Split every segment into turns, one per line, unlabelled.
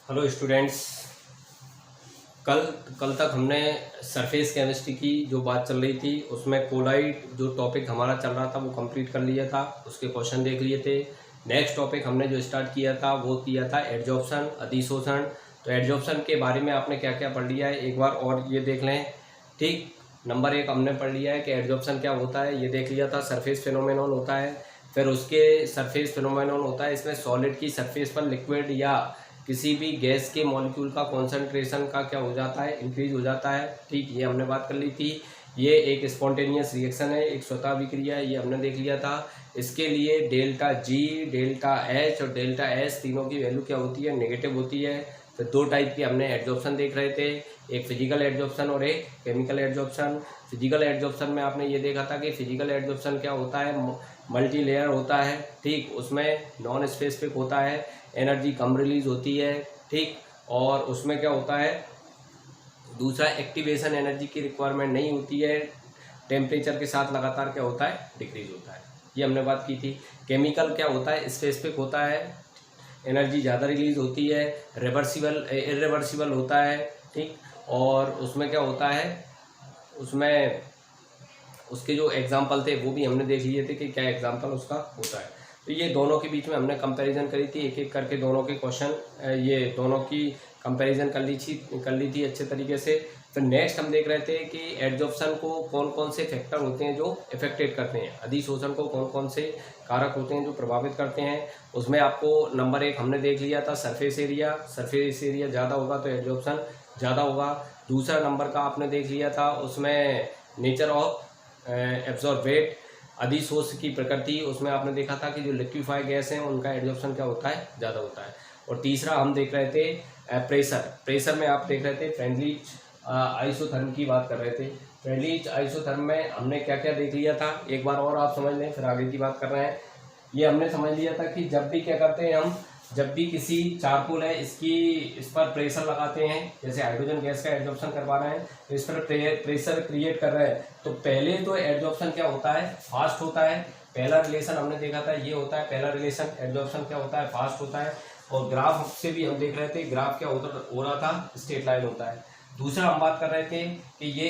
Hello students. कल कल तक हमने सरफेस केमिस्ट्री की जो बात चल रही थी उसमें कोलाइड जो टॉपिक हमारा चल रहा था वो कंप्लीट कर लिया था, उसके क्वेश्चन देख लिए थे। नेक्स्ट टॉपिक हमने जो स्टार्ट किया था वो किया था एडजॉर्प्शन, अधिशोषण। तो एडजॉर्प्शन के बारे में आपने क्या क्या पढ़ लिया है एक बार और ये देख लें। ठीक, नंबर 1 हमने पढ़ लिया है कि एडजॉर्प्शन क्या होता है, ये देख लिया था। सरफेस फिनोमेनॉन होता है, फिर उसके सरफेस फिनोमेनॉन होता है इसमें सॉलिड की सरफेस पर लिक्विड या किसी भी गैस के मॉलिक्यूल का कॉन्सेंट्रेशन का क्या हो जाता है, इंक्रीज हो जाता है। ठीक, ये हमने बात कर ली थी। ये एक स्पॉन्टेनियस रिएक्शन है, एक स्वतः अभिक्रिया है, ये हमने देख लिया था। इसके लिए डेल्टा जी, डेल्टा एच और डेल्टा एस तीनों की वैल्यू क्या होती है, नेगेटिव होती है। फिर दो टाइप की हमने एडजॉर्प्शन देख रहे थे, एक फिजिकल एडजॉर्प्शन और एक केमिकल एडजॉर्प्शन। फिजिकल एडजॉर्प्शन में आपने ये देखा था कि फिजिकल एडजॉर्प्शन क्या होता है, मल्टी लेयर होता है। ठीक, उसमें नॉन स्पेसिफिक होता है, एनर्जी कम रिलीज होती है। ठीक, और उसमें क्या होता है, दूसरा एक्टिवेशन एनर्जी की रिक्वायरमेंट नहीं होती है, टेम्परेचर के साथ लगातार क्या होता है, डिक्रीज होता है। ये हमने बात की थी। केमिकल क्या होता है, स्पेसिफिक होता है, एनर्जी ज़्यादा रिलीज होती है, रिवर्सिबल इरिवर्सिबल होता है। ठीक, और उसमें क्या होता है, उसमें उसके जो एग्जाम्पल थे वो भी हमने देख लिए थे कि क्या एग्जाम्पल उसका होता है। तो ये दोनों के बीच में हमने कंपैरिजन करी थी, एक एक करके दोनों के क्वेश्चन, ये दोनों की कंपैरिजन कर ली थी अच्छे तरीके से। फिर नेक्स्ट हम देख रहे थे कि एडजॉर्प्शन को कौन कौन से फैक्टर होते हैं जो इफेक्टेड करते हैं, अधिशोषण को कौन कौन से कारक होते हैं जो प्रभावित करते हैं। उसमें आपको नंबर 1 हमने देख लिया था सरफेस एरिया। सरफेस एरिया ज़्यादा होगा तो एडजॉर्प्शन ज़्यादा होगा। दूसरा नंबर का आपने देख लिया था उसमें नेचर ऑफ एब्जॉर्बेट, अधिशोष की प्रकृति। उसमें आपने देखा था कि जो लिक्विफाई गैस हैं उनका एडजॉर्प्शन क्या होता है, ज़्यादा होता है। और तीसरा हम देख रहे थे प्रेशर में आप देख रहे थे फ्रेंडली आइसोथर्म की बात कर रहे थे। फ्रेंडली आइसोथर्म में हमने क्या क्या देख लिया था, एक बार और आप समझ लें फिर आगे की बात कर रहे हैं। ये हमने समझ लिया था कि जब भी क्या करते हैं हम, जब भी किसी चारकोल है इस पर प्रेशर लगाते हैं, जैसे हाइड्रोजन गैस का एडजॉर्प्शन करवा रहे हैं तो इस पर प्रेशर क्रिएट कर रहे हैं, तो पहले तो एडजॉर्प्शन क्या होता है, फास्ट होता है। पहला रिलेशन हमने देखा था ये होता है, पहला रिलेशन एडजॉर्प्शन क्या होता है, फास्ट होता है। और ग्राफ से भी हम देख रहे थे, ग्राफ क्या हो रहा था, स्ट्रेट लाइन होता है। दूसरा हम बात कर रहे थे कि ये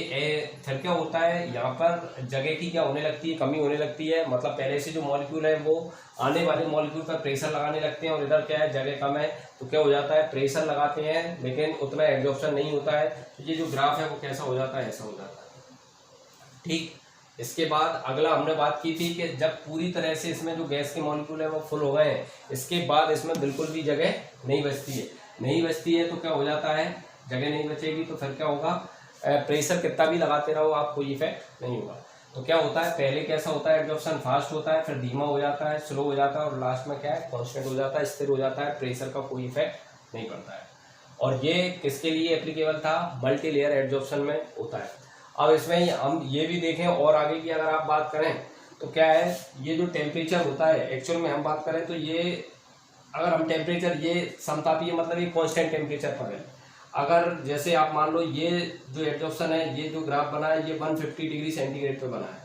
फिर क्या होता है, यहाँ पर जगह की क्या होने लगती है, कमी होने लगती है। मतलब पहले से जो मॉलिक्यूल है वो आने वाले मॉलिक्यूल पर प्रेशर लगाने लगते हैं और इधर क्या है, जगह कम है, तो क्या हो जाता है, प्रेशर लगाते हैं लेकिन उतना एब्जॉर्प्शन नहीं होता है। तो ये जो ग्राफ है वो कैसा हो जाता है, ऐसा हो जाता है। ठीक, इसके बाद अगला हमने बात की थी कि जब पूरी तरह से इसमें जो गैस के मॉलिक्यूल है वो फुल हो गए हैं, इसके बाद इसमें बिल्कुल भी जगह नहीं बचती है। नहीं बचती है तो क्या हो जाता है, जगह नहीं बचेगी तो फिर क्या होगा, प्रेशर कितना भी लगाते रहो आप, कोई इफेक्ट नहीं होगा। तो क्या होता है, पहले कैसा होता है, एब्जॉर्प्शन फास्ट होता है, फिर धीमा हो जाता है, स्लो हो जाता है और लास्ट में क्या है, कांस्टेंट हो जाता है, स्थिर हो जाता है, प्रेशर का कोई इफेक्ट नहीं पड़ता है। और ये किसके लिए एप्लीकेबल था, मल्टी लेयर एब्जॉर्प्शन में होता है। अब इसमें हम ये भी देखें और आगे की अगर आप बात करें तो क्या है, ये जो टेम्परेचर होता है एक्चुअल में हम बात करें तो ये, अगर हम टेम्परेचर, ये समतापीय मतलब ये कांस्टेंट टेम्परेचर पर है। अगर जैसे आप मान लो ये जो एब्जॉर्प्शन है, ये जो ग्राफ बना है ये 150 डिग्री सेंटीग्रेड पे बना है।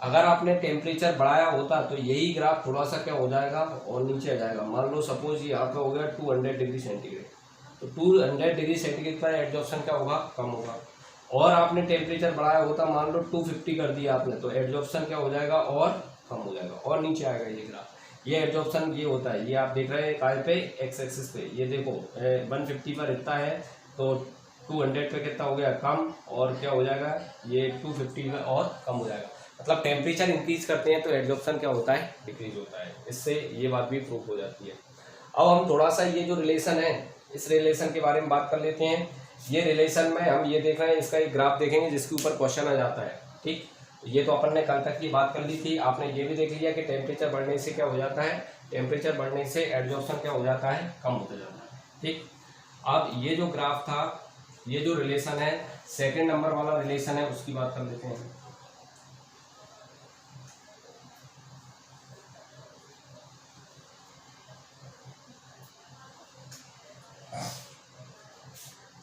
अगर आपने टेम्परेचर बढ़ाया होता तो यही ग्राफ थोड़ा सा क्या हो जाएगा और नीचे आ जाएगा। मान लो सपोज ये यहाँ पे हो गया 200 डिग्री सेंटीग्रेड, तो 200 डिग्री सेंटीग्रेड पर एब्जॉर्प्शन क्या होगा, कम होगा। और आपने टेम्परेचर बढ़ाया होता, मान लो 250 कर दिया आपने, तो एब्जॉर्प्शन क्या हो जाएगा और कम हो जाएगा और नीचे आएगा ये ग्राफ। ये एब्जॉर्प्शन ये होता है, ये आप देख रहे हैं काय पे, एक्स एक्सिस पे। ये देखो 150 पर इतना है तो 200 पे कितना हो गया, कम, और क्या हो जाएगा ये 250 में और कम हो जाएगा। मतलब टेम्परेचर इंक्रीज करते हैं तो एब्जॉर्प्शन क्या होता है, डिक्रीज होता है। इससे ये बात भी प्रूफ हो जाती है। अब हम थोड़ा सा ये जो रिलेशन है इस रिलेशन के बारे में बात कर लेते हैं। ये रिलेशन में हम ये देख रहे हैं, इसका एक ग्राफ देखेंगे जिसके ऊपर क्वेश्चन आ जाता है। ठीक, ये तो अपन ने कल तक की बात कर ली थी। आपने ये भी देख लिया कि टेम्परेचर बढ़ने से क्या हो जाता है, टेम्परेचर बढ़ने से एब्जॉर्प्शन क्या हो जाता है, कम होता जाता है। ठीक, अब ये जो ग्राफ था, ये जो रिलेशन है, सेकंड नंबर वाला रिलेशन है, उसकी बात कर लेते हैं।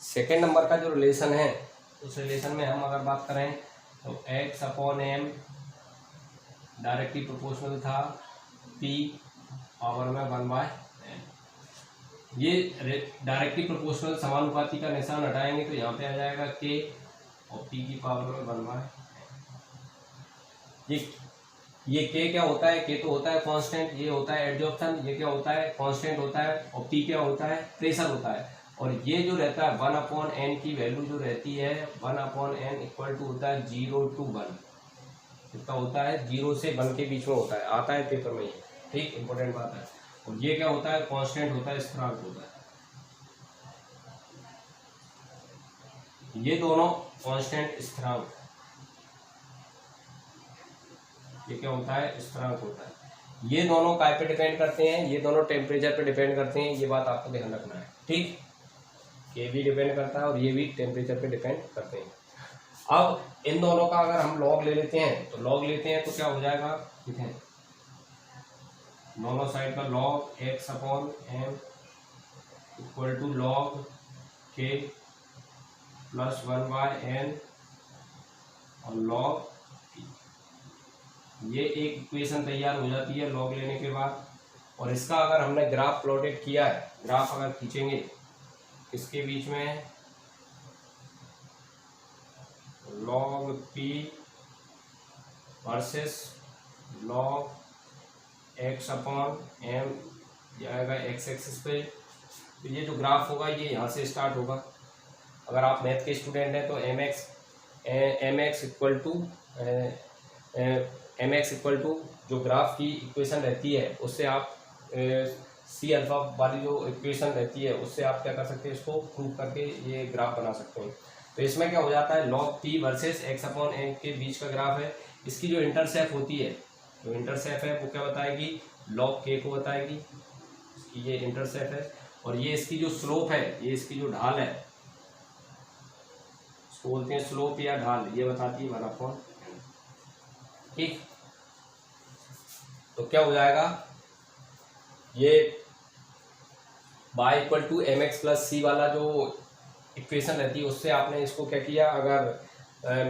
सेकंड नंबर का जो रिलेशन है, उस रिलेशन में हम अगर बात करें तो x upon M directly proportional था p पावर में 1/n। ये डायरेक्टली प्रोपोर्शनल समानुपाती का निशान हटाएंगे तो यहाँ पे आ जाएगा के और पी की पावर में 1/। ये के क्या होता है, के तो होता है कांस्टेंट, ये होता है एडजॉर्प्शन, ये क्या होता है कांस्टेंट होता है, और पी क्या होता है प्रेशर होता है। और ये जो रहता है 1/n की वैल्यू जो रहती है 1/n इक्वल टू होता है 0 to 1, कितना होता है 0 से 1 के बीच में होता है, आता है पेपर में ये, ठीक इंपॉर्टेंट बात है। और ये क्या होता है कांस्टेंट होता है, स्थिरांक होता है। ये दोनों कांस्टेंट स्थिरांक, ये क्या होता है स्थिरांक होता है। ये दोनों काय पे डिपेंड करते हैं, ये दोनों टेम्परेचर पे डिपेंड करते हैं, ये बात आपको ध्यान रखना है, ठीक। ये भी डिपेंड करता है और ये भी टेम्परेचर पे डिपेंड करते हैं। अब इन दोनों का अगर हम लॉग ले लेते हैं तो लॉग लेते हैं तो क्या हो जाएगा, देखें दोनों साइड का log x/m equal to log k plus 1/n और लॉग p। ये एक इक्वेशन तैयार हो जाती है लॉग लेने के बाद। और इसका अगर हमने ग्राफ प्लॉटेड किया है, ग्राफ अगर खींचेंगे इसके बीच में log p versus log x/m जाएगा x एक्सिस पे। तो ये जो ग्राफ होगा ये यहाँ से स्टार्ट होगा। अगर आप मैथ के स्टूडेंट हैं तो mx इक्वल टू जो ग्राफ की इक्वेशन रहती है उससे आप सी अल्फा वाली जो इक्वेशन रहती है उससे आप क्या कर सकते हैं, इसको प्रूव करके ये ग्राफ बना सकते हैं। तो इसमें क्या हो जाता है लॉग p वर्सेस x/m के बीच का ग्राफ है। इसकी जो इंटरसेप्ट होती है, जो इंटरसेप्ट है वो क्या बताएगी, लॉग k को बताएगी, इसकी ये इंटरसेप्ट है। और ये इसकी जो स्लोप है, ये इसकी जो ढाल है, इसको बोलते हैं स्लोप या ढाल, ये बताती है 1/n, ठीक। तो क्या हो जाएगा, ये y equal to mx plus C वाला जो इक्वेशन रहती है उससे आपने इसको क्या किया, अगर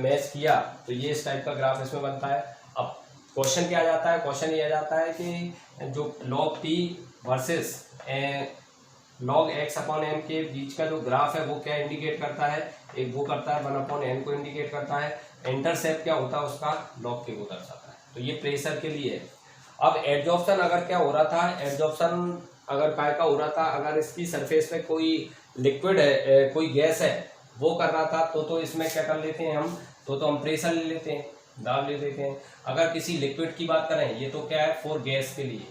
मैच किया तो ये इस टाइप का ग्राफ इसमें बनता है। अब क्वेश्चन क्या आ जाता है, क्वेश्चन ये आ जाता है कि जो log p versus log x/m के बीच का जो ग्राफ है वो क्या इंडिकेट करता है, एक वो करता है 1/n को इंडिकेट करता है, इंटरसेप्ट क्या होता है उसका लॉग k को दर्शाता है। तो ये प्रेशर के लिए है। अब एडजॉर्प्शन अगर क्या हो रहा था, एडजॉर्प्शन अगर काय का हो रहा था, अगर इसकी सरफेस पे कोई लिक्विड है, कोई गैस है वो कर रहा था तो इसमें क्या कर लेते हैं हम, तो हम प्रेशर ले लेते हैं, दाब ले देते हैं। अगर किसी लिक्विड की बात करें, ये तो क्या है फॉर गैस के लिए,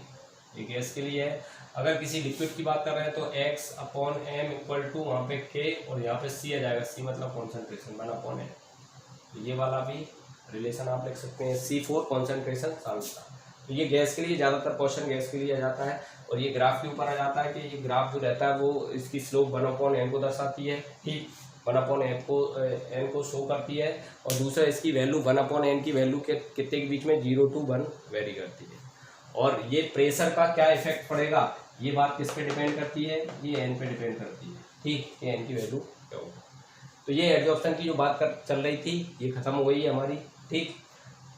ये गैस के लिए है। अगर किसी लिक्विड की बात कर रहे हैं तो x/m इक्वल टू वहाँ पे k और यहाँ पे c आ जाएगा, c मतलब कॉन्सेंट्रेशन 1/n। तो ये वाला भी रिलेशन आप लिख सकते हैं, c फॉर कॉन्सेंट्रेशन सांद्रता। तो ये गैस के लिए, ज़्यादातर क्वेश्चन गैस के लिए आ जाता है। और ये ग्राफ के ऊपर आ जाता है कि ये ग्राफ जो रहता है वो इसकी स्लोप 1/n को दर्शाती है, ठीक 1/n को शो करती है। और दूसरा इसकी वैल्यू 1/n की वैल्यू के कितने के बीच में 0 to 1 वेरी करती है। और ये प्रेशर का क्या इफेक्ट पड़ेगा, ये बात किस पे डिपेंड करती है, ये n पे डिपेंड करती है, ठीक, ये n की वैल्यू क्या होगी। तो ये एडजॉर्प्शन की जो बात चल रही थी ये खत्म हो गई है हमारी, ठीक।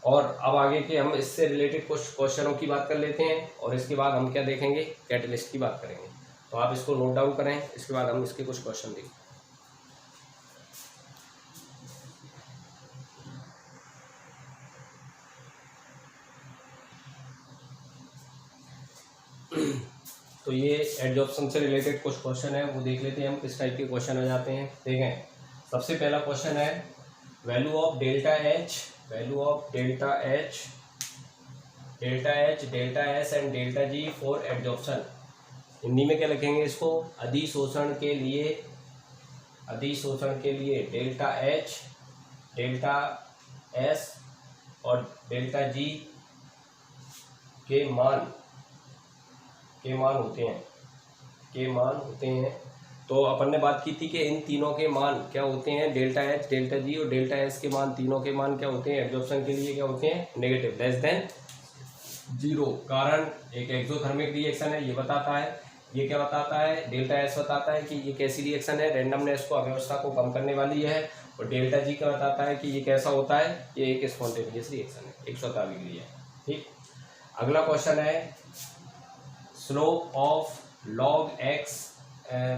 और अब आगे के हम इससे रिलेटेड कुछ क्वेश्चनों की बात कर लेते हैं और इसके बाद हम क्या देखेंगे, कैटलिस्ट की बात करेंगे। तो आप इसको नोट डाउन करें, इसके बाद हम इसके कुछ क्वेश्चन देखें। तो ये एडजॉर्प्शन से रिलेटेड कुछ क्वेश्चन है वो देख लेते हैं हम, किस टाइप के क्वेश्चन आ जाते हैं। देखें सबसे पहला क्वेश्चन है value of delta H, value of delta H, delta S and delta G for adsorption. Hindi में क्या लिखेंगे इसको, अधिशोषण के लिए, अधिशोषण के लिए डेल्टा एच, डेल्टा एस और डेल्टा जी के मान होते हैं, तो अपन ने बात की थी कि इन तीनों के मान क्या होते हैं, डेल्टा एच, डेल्टा जी और डेल्टा एस के मान, तीनों के मान क्या होते हैं एडजॉर्प्शन के लिए, क्या होते हैं नेगेटिव, लेस देन 0। कारण एक एक्सोथर्मिक रिएक्शन है, ये बताता है। ये क्या बताता है, डेल्टा एस बताता है कि ये कैसी रिएक्शन है, रेंडमनेस को, अव्यवस्था को कम करने वाली है। और डेल्टा जी क्या बताता है कि ये कैसा होता है, ये एक स्पॉन्टेनियस रिएक्शन है, एक स्वाभाविक क्रिया है, ठीक। अगला क्वेश्चन है slope of log X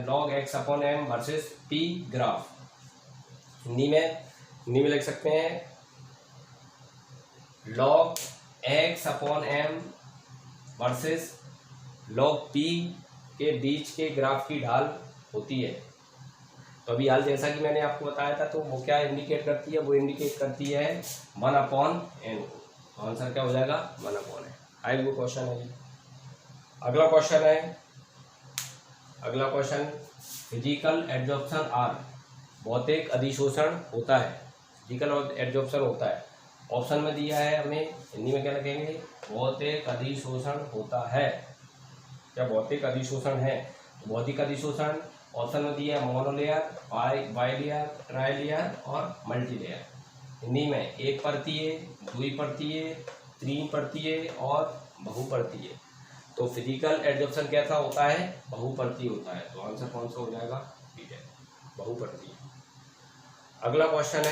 log x upon M versus P graph. Hindi में लिख सकते हैं log x upon M versus log p के बीच के ग्राफ की ढाल होती है। तो अभी हाल जैसा कि मैंने आपको बताया था, तो वो क्या इंडिकेट करती है, वो इंडिकेट करती है 1 अपॉन एन। तो आंसर क्या हो जाएगा 1 अपॉन एन। आई वो क्वेश्चन है जी। अगला क्वेश्चन फिजिकल एड्जॉर्प्शन आर, भौतिक अधिशोषण होता है। फिजिकल एड्जॉर्प्शन होता है, ऑप्शन में दिया है हमें, हिंदी में क्या लिखेंगे, भौतिक अधिशोषण होता है। क्या भौतिक अधिशोषण है? तो भौतिक अधिशोषण ऑप्शन में दिया है मोनोलेयर, बाइलेयर, ट्राइलेयर और मल्टीलेयर। हिंदी में एक परतीय, द्विपरतीय, त्रिपरतीय और बहुपरतीय। तो फिजिकल एड्जॉर्प्शन कैसा होता है? बहुपरतीय होता है। तो आंसर कौन सा हो जाएगा? ठीक है, बहुपरतीय। अगला क्वेश्चन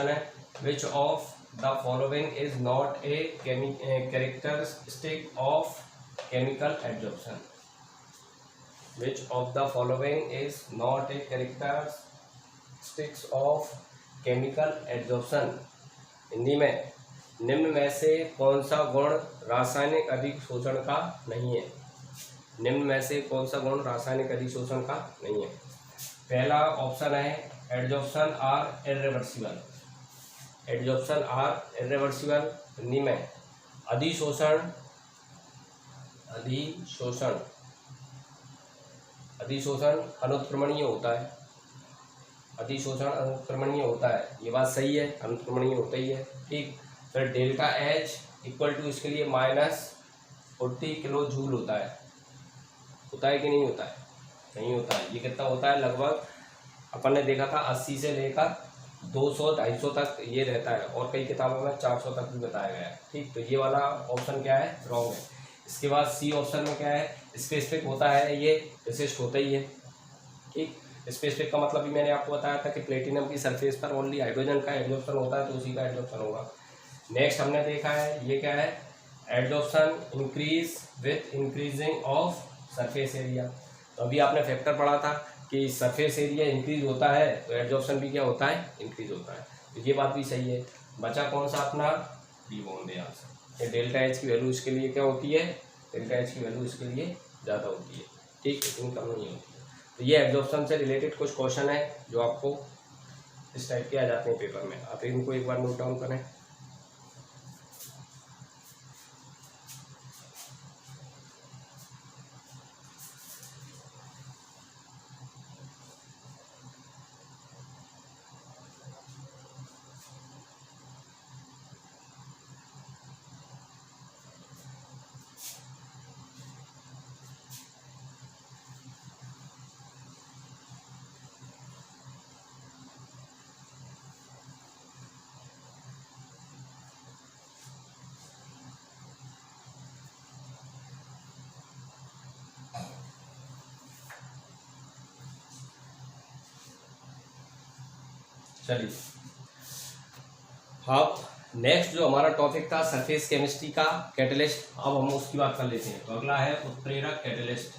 है which of the following is not a characteristic of chemical adsorption. Which of the following is not a characteristics of chemical absorption? Hindi में निम्न में से कौन सा गुण रासायनिक अधिशोषण का नहीं है? निम्न में से कौन सा गुण रासायनिक अधिशोषण का नहीं है? पहला ऑप्शन है adsorption are irreversible. Adsorption are irreversible. Hindi में अधिशोषण अनुत्क्रमणीय होता है। अधिशोषण अनुत्क्रमणीय होता है, ये बात सही है, अनुत्क्रमणीय होता ही है। ठीक, फिर डेल्टा एच इक्वल टू इसके लिए -40 किलो जूल होता है कि नहीं होता है? नहीं होता है। ये कितना होता है? लगभग अपन ने देखा था 80 से लेकर 200-250 तक ये रहता है, और कई किताबों में 400 तक भी बताया गया है। ठीक, तो ये वाला ऑप्शन क्या है? रॉन्ग है। इसके बाद सी ऑप्शन में क्या है? स्पेसिफिक होता है, ये विशिष्ट होता ही है। ठीक, स्पेसिफिक का मतलब भी मैंने आपको बताया था कि प्लेटिनम की सरफेस पर ओनली हाइड्रोजन का एड्जॉर्प्शन होता है, तो उसी का एड्जॉर्प्शन होगा। नेक्स्ट हमने देखा है, ये क्या है? Adsorption increase with increasing of surface area. तो अभी आपने फैक्टर पढ़ा था कि सरफेस एरिया इंक्रीज होता है तो एड्जॉर्प्शन भी क्या होता है? इंक्रीज होता है। तो ये बात भी सही है। बचा कौन सा अपना? बी बोन दे आंसर। ये डेल्टा एच की वैल्यू इसके लिए क्या होती है? डेल्टा एच की वैल्यू इसके लिए ज़्यादा होती है। ठीक, इतनी कम नहीं होती है। तो ये एब्जॉर्प्शन से रिलेटेड कुछ क्वेश्चन है जो आपको इस टाइप के आ जाते हैं पेपर में। आप इनको एक बार नोट डाउन करें। चलिए, अब नेक्स्ट जो हमारा टॉपिक था सरफेस केमिस्ट्री का कैटलिस्ट, अब हम उसकी बात कर लेते हैं। तो अगला है उत्प्रेरक कैटलिस्ट।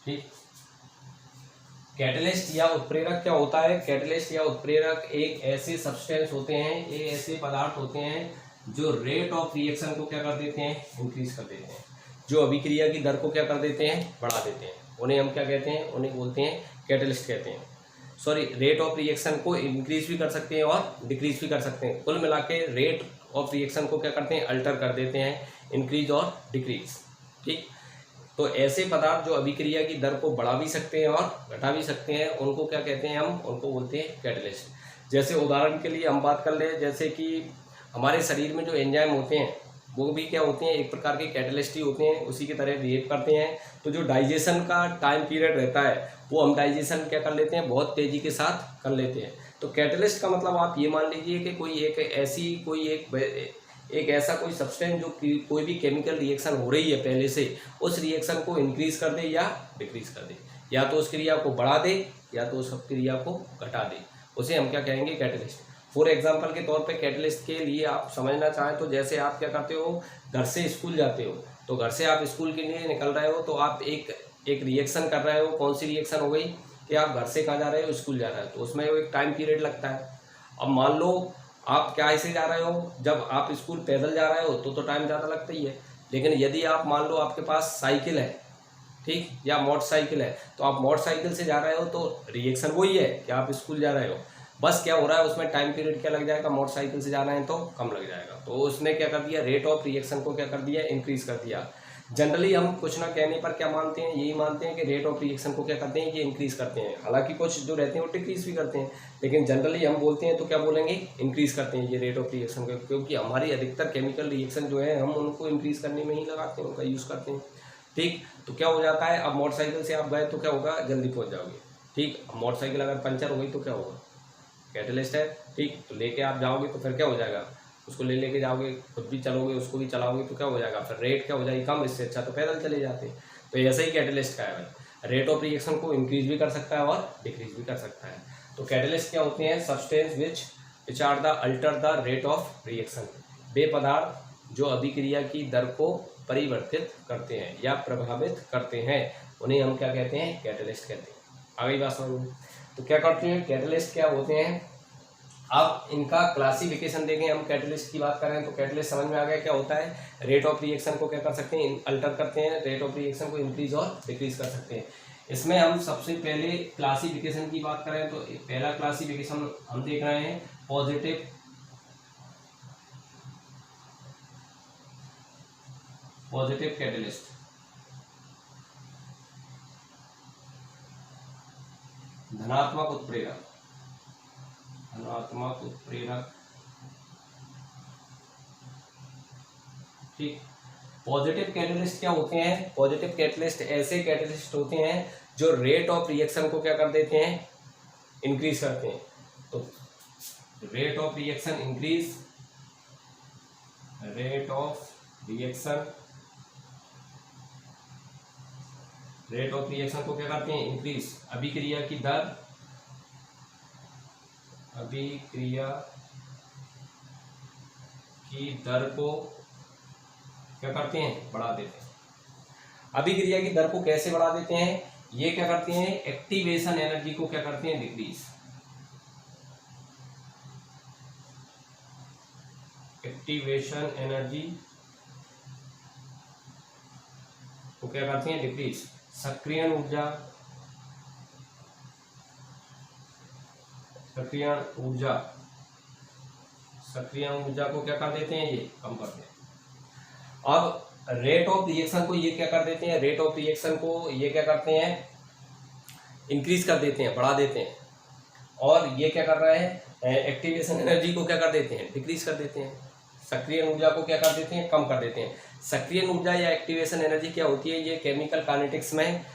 ठीक, कैटलिस्ट या उत्प्रेरक क्या होता है? कैटलिस्ट या उत्प्रेरक एक ऐसे सब्सटेंस होते हैं, ये ऐसे पदार्थ होते हैं जो रेट ऑफ रिएक्शन को क्या कर देते हैं? इंक्रीज कर देते हैं। जो अभिक्रिया की दर को क्या कर देते हैं? बढ़ा देते हैं। उन्हें हम क्या कहते हैं? उन्हें बोलते हैं कैटलिस्ट कहते हैं। सॉरी, रेट ऑफ रिएक्शन को इंक्रीज भी कर सकते हैं और डिक्रीज भी कर सकते हैं। कुल मिला के रेट ऑफ रिएक्शन को क्या करते हैं? अल्टर कर देते हैं, इंक्रीज और डिक्रीज। ठीक, तो ऐसे पदार्थ जो अभिक्रिया की दर को बढ़ा भी सकते हैं और घटा भी सकते हैं, उनको क्या कहते हैं? हम उनको बोलते हैं कैटलिस्ट। जैसे उदाहरण के लिए हम बात कर ले, जैसे कि हमारे शरीर में जो एंजाइम होते हैं वो भी क्या होते हैं? एक प्रकार के कैटलिस्ट ही होते हैं, उसी की तरह बिहेव करते हैं। तो जो डाइजेशन का टाइम पीरियड रहता है वो हम डाइजेशन क्या कर लेते हैं? बहुत तेज़ी के साथ कर लेते हैं। तो कैटलिस्ट का मतलब आप ये मान लीजिए कि कोई एक एक ऐसा कोई सब्सटेंस जो कोई भी केमिकल रिएक्शन हो रही है पहले से, उस रिएक्शन को इंक्रीज कर दे या डिक्रीज कर दे, या तो उस क्रिया को बढ़ा दे या तो उस क्रिया को घटा दे, उसे हम क्या कहेंगे, कैटलिस्ट। फॉर एग्जाम्पल के तौर पे कैटलिस्ट के लिए आप समझना चाहें तो जैसे आप क्या करते हो, घर से स्कूल जाते हो, तो घर से आप स्कूल के लिए निकल रहे हो, तो आप एक रिएक्शन कर रहे हो। कौन सी रिएक्शन हो गई कि आप घर से कहाँ जा रहे हो, स्कूल जा रहे हो, तो उसमें एक टाइम पीरियड लगता है। अब मान लो आप क्या ऐसे जा रहे हो, जब आप स्कूल पैदल जा रहे हो तो टाइम ज़्यादा लगता ही है, लेकिन यदि आप मान लो आपके पास साइकिल है, ठीक, या मोटरसाइकिल है, तो आप मोटरसाइकिल से जा रहे हो तो रिएक्शन वही है कि आप स्कूल जा रहे हो, बस क्या हो रहा है उसमें टाइम पीरियड क्या लग जाएगा, मोटरसाइकिल से जाना है तो कम लग जाएगा। तो उसने क्या कर दिया, रेट ऑफ रिएक्शन को क्या कर दिया, इंक्रीज कर दिया। जनरली हम कुछ ना कहने पर क्या मानते हैं, यही मानते हैं कि रेट ऑफ रिएक्शन को क्या करते हैं, ये इंक्रीज करते हैं। हालांकि कुछ जो रहते हैं वो डिक्रीज भी करते हैं, लेकिन जनरली हम बोलते हैं तो क्या बोलेंगे, इंक्रीज करते हैं ये रेट ऑफ रिएक्शन को, क्योंकि हमारी अधिकतर केमिकल रिएक्शन जो है हम उनको इंक्रीज करने में ही लगाते हैं, उनका यूज़ करते हैं। ठीक, तो क्या हो जाता है, अब मोटरसाइकिल से आप गए तो क्या होगा, जल्दी पहुँच जाओगे। ठीक, अब मोटरसाइकिल अगर पंचर हो गई तो क्या होगा, कैटलिस्ट है। ठीक, तो लेके आप जाओगे तो फिर क्या हो जाएगा, उसको लेके जाओगे, खुद भी चलोगे, उसको भी चलाओगे, तो क्या हो जाएगा, फिर रेट क्या हो जाएगी, कम। इससे अच्छा तो पैदल चले जाते। तो ऐसा ही कैटलिस्ट का है भाई, रेट ऑफ रिएक्शन को इंक्रीज भी कर सकता है और डिक्रीज भी कर सकता है। तो कैटलिस्ट क्या होते हैं, substance which are the alter the rate of reaction, वे पदार्थ जो अभिक्रिया की दर को परिवर्तित करते हैं या प्रभावित करते हैं, उन्हें हम क्या कहते हैं, कैटलिस्ट कहते हैं। आ गई बात समझ में। तो क्या करते हैं, कैटलिस्ट क्या होते हैं। अब इनका क्लासिफिकेशन देखें, हम कैटलिस्ट की बात करें तो कैटलिस्ट समझ में आ गया क्या होता है, रेट ऑफ रिएक्शन को क्या कर सकते हैं, अल्टर करते हैं, रेट ऑफ रिएक्शन को इंक्रीज और डिक्रीज कर सकते हैं। इसमें हम सबसे पहले क्लासिफिकेशन की बात करें तो पहला क्लासिफिकेशन हम देख रहे हैं पॉजिटिव कैटलिस्ट। धनात्मक उत्प्रेरक, धनात्मक उत्प्रेरक। ठीक, पॉजिटिव कैटलिस्ट क्या होते हैं, पॉजिटिव कैटलिस्ट ऐसे कैटलिस्ट होते हैं जो रेट ऑफ रिएक्शन को क्या कर देते हैं, इंक्रीज करते हैं। तो rate of reaction increase, rate of reaction, rate of reaction को क्या करते हैं, इंक्रीज। अभिक्रिया की दर, अभिक्रिया की दर को क्या करते हैं, बढ़ा देते हैं। अभिक्रिया की दर को कैसे बढ़ा देते हैं, ये क्या करते हैं, एक्टिवेशन एनर्जी को क्या करते हैं, डिक्रीज। एक्टिवेशन एनर्जी को क्या करते हैं, डिक्रीज। सक्रियण ऊर्जा, सक्रियण ऊर्जा, सक्रियण ऊर्जा को क्या कर देते हैं, ये कम कर देते हैं। अब रेट ऑफ रिएक्शन को ये क्या कर देते हैं, रेट ऑफ रिएक्शन को ये क्या करते हैं, इंक्रीज कर देते हैं, बढ़ा देते हैं। और ये क्या कर रहे हैं, एक्टिवेशन एनर्जी को क्या कर देते हैं, डिक्रीज कर देते हैं। सक्रियण ऊर्जा को क्या कर देते हैं, कम कर देते हैं। सक्रियण ऊर्जा या एक्टिवेशन एनर्जी क्या होती है, ये केमिकल काइनेटिक्स में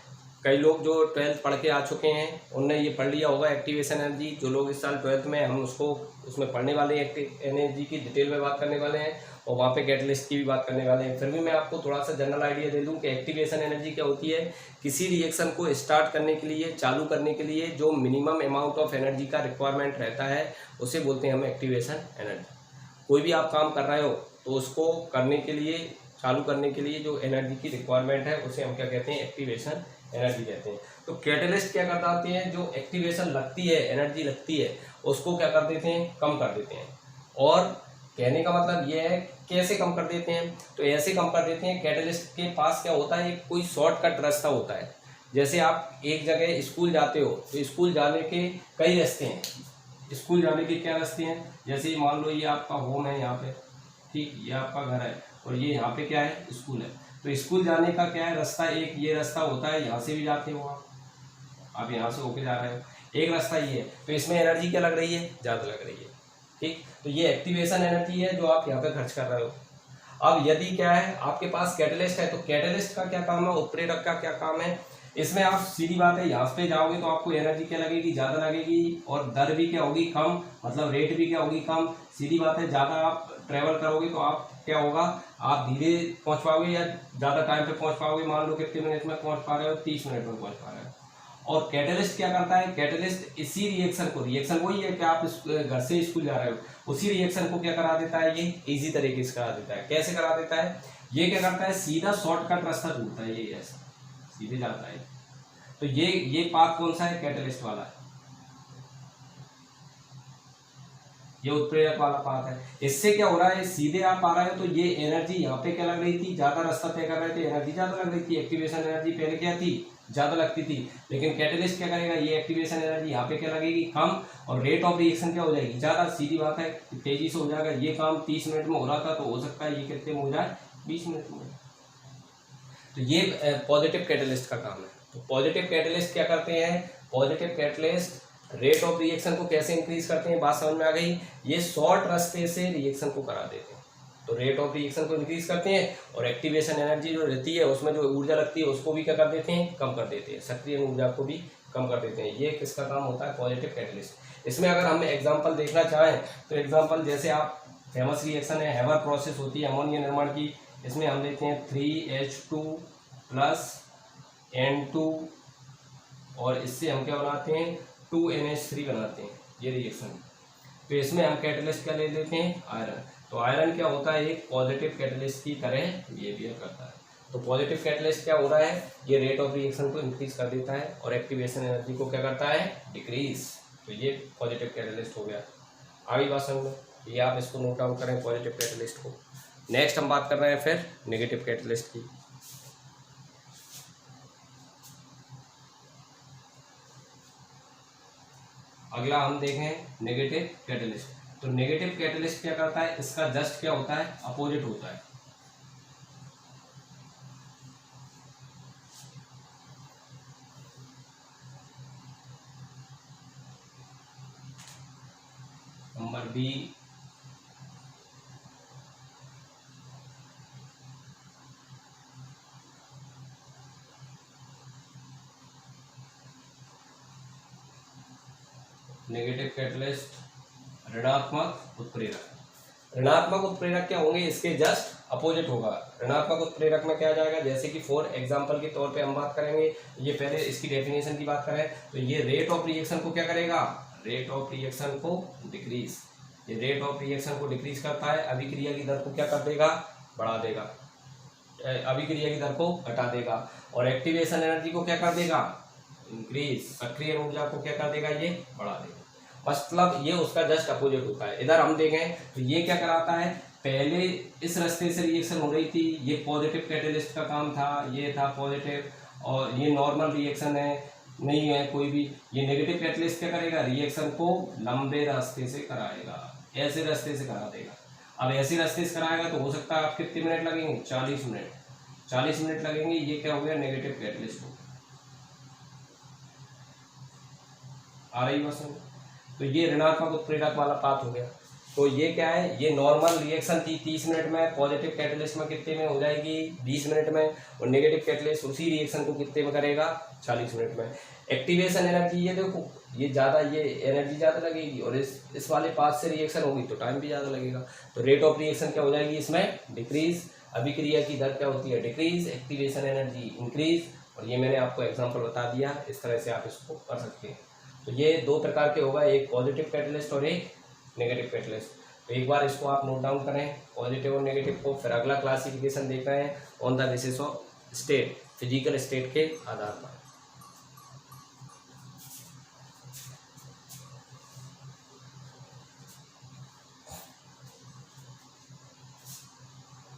कई लोग जो 12th पढ़ के आ चुके हैं उनने ये पढ़ लिया होगा। एक्टिवेशन एनर्जी जो लोग इस साल 12th में, हम उसको उसमें पढ़ने वाले हैं, एक्टिव एनर्जी की डिटेल में बात करने वाले हैं और वहाँ पे कैटलिस्ट की भी बात करने वाले हैं। फिर भी मैं आपको थोड़ा सा जनरल आइडिया दे दूँ कि एक्टिवेशन एनर्जी क्या होती है। किसी रिएक्शन को स्टार्ट करने के लिए, चालू करने के लिए जो मिनिमम अमाउंट ऑफ एनर्जी का रिक्वायरमेंट रहता है उसे बोलते हैं हम एक्टिवेशन एनर्जी। कोई भी आप काम कर रहे हो तो उसको करने के लिए, चालू करने के लिए जो एनर्जी की रिक्वायरमेंट है उसे हम क्या कहते हैं, एक्टिवेशन एनर्जी कहते हैं। तो कैटलिस्ट क्या करते हैं, जो एक्टिवेशन लगती है, एनर्जी लगती है, उसको क्या कर देते हैं, कम कर देते हैं। और कहने का मतलब ये है कैसे कम कर देते हैं, तो ऐसे कम कर देते हैं, कैटलिस्ट के पास क्या होता है, कोई शॉर्टकट रास्ता होता है। जैसे आप एक जगह स्कूल जाते हो तो स्कूल जाने के कई रास्ते हैं। स्कूल जाने के क्या रास्ते हैं, जैसे मान लो ये आपका होम है यहाँ पे, ठीक, ये आपका घर है और ये यहाँ पे क्या है, स्कूल है। तो स्कूल जाने का क्या है रास्ता, एक ये रास्ता होता है, यहाँ से भी जाते हो आप यहाँ से होके जा रहे हो, एक रास्ता ये है। तो इसमें एनर्जी क्या लग रही है, ज़्यादा लग रही है। ठीक, तो ये एक्टिवेशन एनर्जी है जो आप यहाँ पे खर्च कर रहे हो। अब यदि क्या है, आपके पास कैटलिस्ट है, तो कैटलिस्ट का क्या काम है, उत्प्रेरक का क्या काम है। इसमें आप सीधी बात है, यहाँ पे जाओगे तो आपको एनर्जी क्या लगेगी, ज़्यादा लगेगी और दर भी क्या होगी, कम, मतलब रेट भी क्या होगी, कम। सीधी बात है, ज़्यादा आप ट्रेवल करोगे तो आप क्या होगा, आप धीरे पहुंच पाओगे या ज़्यादा टाइम पे पहुंच पाओगे। मान लो कितने मिनट में पहुंच पा रहे हो, 30 मिनट में पहुंच पा रहे हो। और कैटलिस्ट क्या करता है, कैटलिस्ट इसी रिएक्शन को, रिएक्शन वही है कि आप घर से स्कूल जा रहे हो, उसी रिएक्शन को क्या करा देता है, ये इजी तरीके से करा देता है। कैसे करा देता है, ये क्या करता है, सीधा शॉर्टकट रास्ता ढूंढता है, ये ऐसा सीधे जाता है। तो ये पाथ कौन सा है, कैटलिस्ट वाला है, ये उत्प्रेरक वाला पाथ है। इससे क्या हो रहा है, सीधे आप आ रहे हो तो ये एनर्जी यहाँ पे क्या लग रही थी, ज्यादा रास्ता तय कर रहे थे, एनर्जी ज्यादा लग रही थी, एक्टिवेशन एनर्जी पहले क्या थी, ज्यादा लगती थी। लेकिन कैटलिस्ट क्या करेगा, ये एक्टिवेशन एनर्जी यहाँ पे क्या लगेगी, कम, और रेट ऑफ रिएक्शन क्या हो जाएगी, ज्यादा। सीधी बात है, तेजी से हो जाएगा। ये काम 30 मिनट में हो रहा था तो हो सकता है ये कितने में हो जाए, 20 मिनट में। तो ये पॉजिटिव कैटलिस्ट का काम है। तो पॉजिटिव कैटलिस्ट क्या करते हैं, positive catalyst rate of reaction को कैसे इंक्रीज करते हैं, बात समझ में आ गई। ये शॉर्ट रास्ते से रिएक्शन को करा देते हैं, तो रेट ऑफ रिएक्शन को इंक्रीज करते हैं, और एक्टिवेशन एनर्जी जो रहती है उसमें जो ऊर्जा लगती है उसको भी क्या कर देते हैं, कम कर देते हैं, सक्रिय ऊर्जा को भी कम कर देते हैं। ये किसका काम होता है, पॉजिटिव कैटलिस्ट। इसमें अगर हम एग्जाम्पल देखना चाहें तो एग्जाम्पल जैसे आप फेमस रिएक्शन है, हैवर प्रोसेस होती है अमोनिया निर्माण की। इसमें हम लेते हैं 3H2 प्लस N2, और इससे हम क्या बनाते हैं, 2NH3 बनाते हैं, ये रिएक्शन। तो इसमें हम कैटलिस्ट क्या ले लेते हैं, आयरन। तो आयरन क्या होता है, एक पॉजिटिव कैटलिस्ट की तरह बिहेवियर करता है। तो पॉजिटिव कैटलिस्ट क्या हो रहा है, ये रेट ऑफ रिएक्शन को इंक्रीज कर देता है और एक्टिवेशन एनर्जी को क्या करता है, डिक्रीज। तो ये पॉजिटिव कैटलिस्ट हो गया। आगे बात समझ में, ये आप इसको नोट डाउन करें पॉजिटिव कैटलिस्ट को। नेक्स्ट हम बात कर रहे हैं फिर नेगेटिव कैटलिस्ट की। अगला हम देखें नेगेटिव कैटलिस्ट। तो नेगेटिव कैटलिस्ट क्या करता है, इसका जस्ट क्या होता है, अपोजिट होता है। नंबर बी, नेगेटिव कैटलिस्ट ऋणात्मक उत्प्रेरक। ऋणात्मक उत्प्रेरक क्या होंगे, इसके जस्ट अपोजिट होगा। ऋणात्मक उत्प्रेरक में क्या आ जाएगा, जैसे कि फॉर एग्जांपल के तौर पे हम बात करेंगे, ये पहले इसकी डेफिनेशन की बात करें तो ये रेट ऑफ रिएक्शन को क्या करेगा, रेट ऑफ रिएक्शन को डिक्रीज। ये रेट ऑफ रिएक्शन को डिक्रीज करता है, अभिक्रिया की दर को क्या कर देगा, बढ़ा देगा, अभिक्रिया की दर को घटा देगा, और एक्टिवेशन एनर्जी को क्या कर देगा, इंक्रीज, सक्रिय ऊर्जा को क्या कर देगा, ये बढ़ा देगा। मतलब ये उसका जस्ट अपोजिट होता है। इधर हम देखें तो ये क्या कराता है, पहले इस रास्ते से रिएक्शन हो रही थी, ये पॉजिटिव कैटलिस्ट का काम था, ये था पॉजिटिव, और ये नॉर्मल रिएक्शन है, नहीं है कोई भी। ये नेगेटिव कैटलिस्ट क्या करेगा, रिएक्शन को लंबे रास्ते से कराएगा, ऐसे रास्ते से करा देगा। अब ऐसे रास्ते से कराएगा तो हो सकता है आप कितने मिनट लगेंगे, 40 मिनट, 40 मिनट लगेंगे। ये क्या हो गया, नेगेटिव कैटलिस्ट हो गया। आ रही बस। तो ये ऋणात्मक उत्प्रेरक वाला पाथ हो गया। तो ये क्या है, ये नॉर्मल रिएक्शन थी 30 मिनट में, पॉजिटिव कैटलिस्ट में कितने में हो जाएगी, 20 मिनट में, और नेगेटिव कैटलिस्ट उसी रिएक्शन को कितने में करेगा, 40 मिनट में। एक्टिवेशन एनर्जी ये देखो, ये ज़्यादा, ये एनर्जी ज़्यादा लगेगी, और इस वाले पाथ से रिएक्शन होगी तो टाइम भी ज़्यादा लगेगा। तो रेट ऑफ रिएक्शन क्या हो जाएगी इसमें, डिक्रीज, अभिक्रिया की दर क्या होती है, डिक्रीज, एक्टिवेशन एनर्जी इंक्रीज। और ये मैंने आपको एग्जाम्पल बता दिया, इस तरह से आप इसको कर सकते हैं। तो ये दो प्रकार के होगा, एक पॉजिटिव कैटलिस्ट और एक नेगेटिव कैटलिस्ट। तो एक बार इसको आप नोट डाउन करें, पॉजिटिव और नेगेटिव को। फिर अगला क्लासिफिकेशन देख रहे हैं on the basis of state, physical state के आधार पर।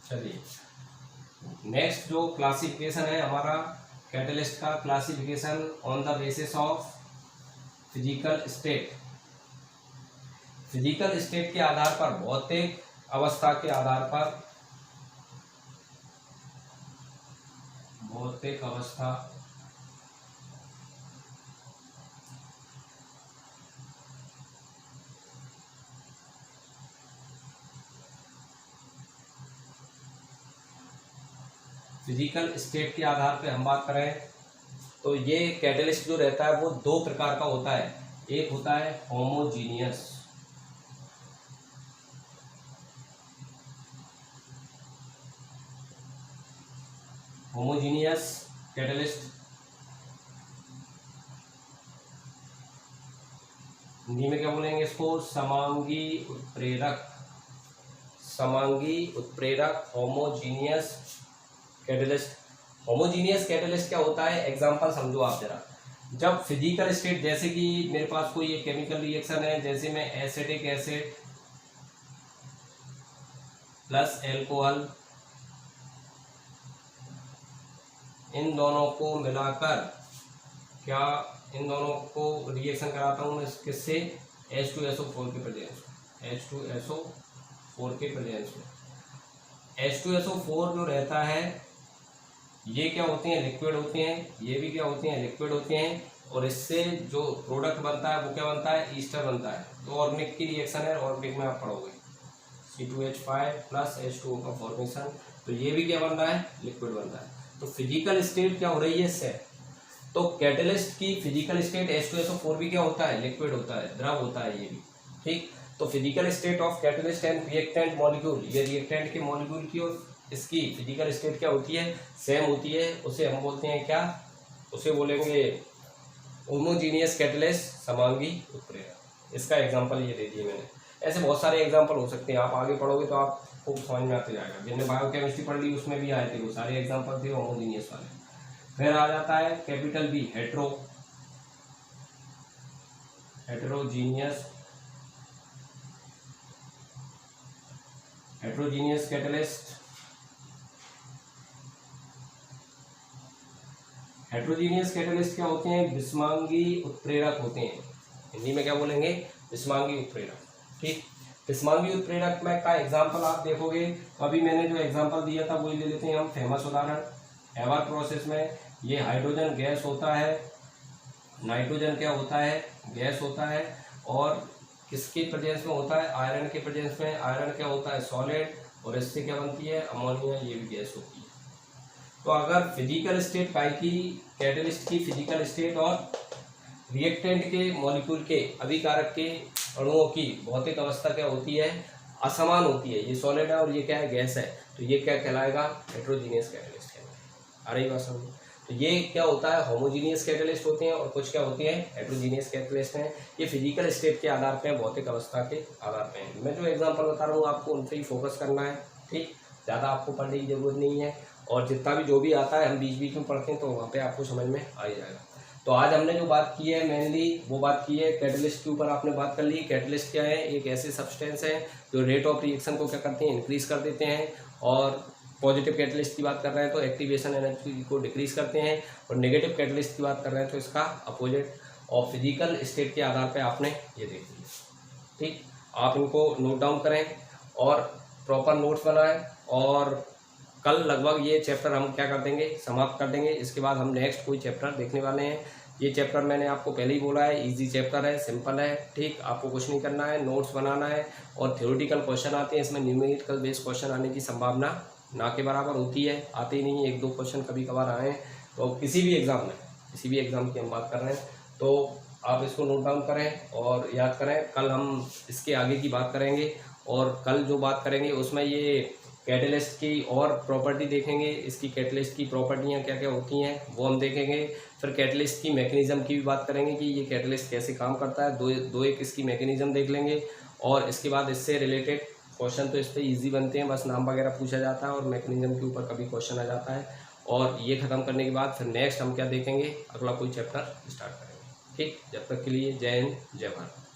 चलिए नेक्स्ट जो क्लासिफिकेशन है हमारा कैटलिस्ट का, classification on the basis of physical state. Physical state के आधार पर, भौतिक अवस्था के आधार पर, भौतिक अवस्था, फिजिकल स्टेट के आधार पे हम बात करें तो ये कैटलिस्ट जो रहता है वो दो प्रकार का होता है। एक होता है होमोजीनियस, होमोजीनियस कैटलिस्ट, हिंदी में क्या बोलेंगे इसको, समांगी उत्प्रेरक, समांगी उत्प्रेरक, होमोजीनियस कैटलिस्ट। होमोजीनियस कैटलिस्ट क्या होता है, एग्जांपल समझो आप जरा। जब फिजिकल स्टेट, जैसे कि मेरे पास कोई एक केमिकल रिएक्शन है, जैसे मैं एसिटिक एसिड प्लस एल्कोहल, इन दोनों को मिलाकर क्या, इन दोनों को रिएक्शन कराता हूँ मैं किससे, H2SO4 के प्रेजेंस में, H2SO4 के प्रेजेंस में। H2SO4 जो रहता है, ये क्या होते हैं, लिक्विड होते हैं, ये भी क्या होते हैं, लिक्विड होते हैं, और इससे जो प्रोडक्ट बनता है वो क्या बनता है, ईस्टर बनता है। तो ऑर्गेनिक की रिएक्शन है, ऑर्गेनिक में आप पढ़ोगे C2H5 प्लस H2O का फॉर्मेशन, तो ये भी क्या बन रहा है, लिक्विड बन रहा है। तो फिजिकल स्टेट क्या हो रही है इससे, तो कैटलिस्ट की फिजिकल स्टेट H2SO4 भी क्या होता है, लिक्विड होता है, द्रव होता है ये भी, ठीक। तो physical state of catalyst and reactant molecule, ये रिएक्टेंट के मॉलिक्यूल की और इसकी फिजिकल स्टेट क्या होती है, सेम होती है। उसे हम बोलते हैं क्या, उसे बोलेंगे होमोजीनियस कैटलिस्ट, समांगी उत्प्रेरक। इसका एग्जांपल ये दे दिए मैंने। ऐसे बहुत सारे एग्जांपल हो सकते हैं, आप आगे पढ़ोगे तो आप खूब समझ में आते जाएगा। जिनने बायोकेमिस्ट्री पढ़ ली उसमें भी आए थे वो सारे एग्जांपल थे होमोजीनियस वाले। फिर आ जाता है capital B, heterogeneous, heterogeneous catalyst. Heterogeneous catalyst क्या होते हैं, विषमांगी उत्प्रेरक होते हैं। हिंदी में क्या बोलेंगे, विषमांगी उत्प्रेरक, ठीक। विषमांगी उत्प्रेरक में का एग्जांपल आप देखोगे, तो अभी मैंने जो एग्जांपल दिया था वही ले लेते हैं हम, फेमस उदाहरण। हेवर प्रोसेस में ये हाइड्रोजन गैस होता है, नाइट्रोजन क्या होता है, गैस होता है, और किसके प्रेजेंस में होता है, आयरन के प्रेजेंस में। आयरन क्या होता है, सॉलिड, और इससे क्या बनती है, अमोनिया, ये भी गैस होती है। तो अगर फिजिकल स्टेट काय की, कैटलिस्ट की फिजिकल स्टेट और रिएक्टेंट के मॉलिक्यूल के, अभिकारक के अणुओं की भौतिक अवस्था क्या होती है, असमान होती है। ये सॉलिड है और ये क्या है, गैस है, तो ये क्या कहलाएगा, हेटेरोजीनियस कैटलिस्ट कहलाएगा। आ रही बात समझ। तो ये क्या होता है, होमोजीनियस कैटलिस्ट होते हैं, और कुछ क्या होती है, हेटेरोजीनियस कैटलिस्ट हैं। ये फिजिकल स्टेट के आधार पे, भौतिक अवस्था के आधार पे हैं। मैं जो एग्जांपल बता रहा हूँ आपको उन पर ही फोकस करना है, ठीक। ज़्यादा आपको पढ़ने की जरूरत नहीं है, और जितना भी जो भी आता है हम बीच बीच में पढ़ते हैं, तो वहाँ पे आपको समझ में आ ही जाएगा। तो आज हमने जो बात की है मेनली वो बात की है कैटलिस्ट के ऊपर, आपने बात कर ली। कैटलिस्ट क्या है, एक ऐसे सब्सटेंस है जो रेट ऑफ रिएक्शन को क्या करते हैं, इंक्रीज कर देते हैं। और पॉजिटिव कैटलिस्ट की बात कर रहे हैं तो एक्टिवेशन एनर्जी को डिक्रीज करते हैं, और नेगेटिव कैटलिस्ट की बात कर रहे हैं तो इसका अपोजिट। और फिजिकल स्टेट के आधार पर आपने ये देख लिया, ठीक। आप इनको नोट डाउन करें और प्रॉपर नोट्स बनाएं, और कल लगभग ये चैप्टर हम क्या कर देंगे, समाप्त कर देंगे। इसके बाद हम नेक्स्ट कोई चैप्टर देखने वाले हैं। ये चैप्टर मैंने आपको पहले ही बोला है, इजी चैप्टर है, सिंपल है, ठीक। आपको कुछ नहीं करना है, नोट्स बनाना है, और थ्योरेटिकल क्वेश्चन आते हैं इसमें, न्यूमेरिकल बेस्ड क्वेश्चन आने की संभावना ना के बराबर होती है, आते ही नहीं, एक दो क्वेश्चन कभी कभार आए हैं। तो किसी भी एग्ज़ाम में, किसी भी एग्ज़ाम की हम बात कर रहे हैं, तो आप इसको नोट डाउन करें और याद करें। कल हम इसके आगे की बात करेंगे, और कल जो बात करेंगे उसमें ये कैटलिस्ट की और प्रॉपर्टी देखेंगे, इसकी कैटलिस्ट की प्रॉपर्टियाँ क्या क्या होती हैं वो हम देखेंगे। फिर कैटलिस्ट की मैकेनिज्म की भी बात करेंगे कि ये कैटलिस्ट कैसे काम करता है, दो एक इसकी मैकेनिज्म देख लेंगे। और इसके बाद इससे रिलेटेड क्वेश्चन तो इस पर ईजी बनते हैं, बस नाम वगैरह पूछा जाता है और मैकेनिज्म के ऊपर कभी क्वेश्चन आ जाता है। और ये ख़त्म करने के बाद फिर नेक्स्ट हम क्या देखेंगे, अगला कोई चैप्टर स्टार्ट करेंगे, ठीक। जब तक के लिए जय हिंद, जय भारत।